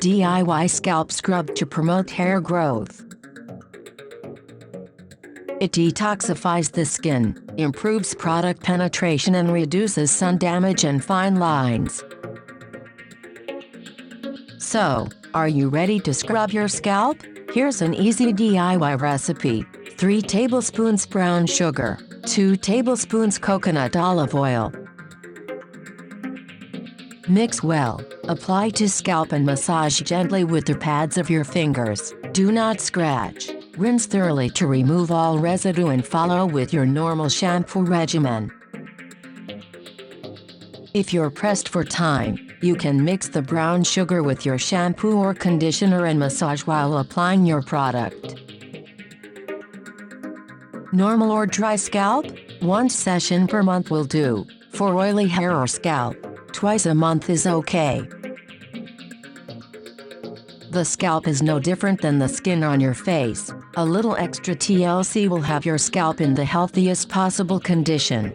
DIY Scalp Scrub to promote hair growth. It detoxifies the skin, improves product penetration and reduces sun damage and fine lines. So, are you ready to scrub your scalp? Here's an easy DIY recipe. 3 tablespoons brown sugar, 2 tablespoons coconut olive oil. Mix well, apply to scalp and massage gently with the pads of your fingers. Do not scratch. Rinse thoroughly to remove all residue and follow with your normal shampoo regimen. If you're pressed for time, you can mix the brown sugar with your shampoo or conditioner and massage while applying your product. Normal or dry scalp? 1 session per month will do. For oily hair or scalp, twice a month is okay. The scalp is no different than the skin on your face. A little extra TLC will have your scalp in the healthiest possible condition.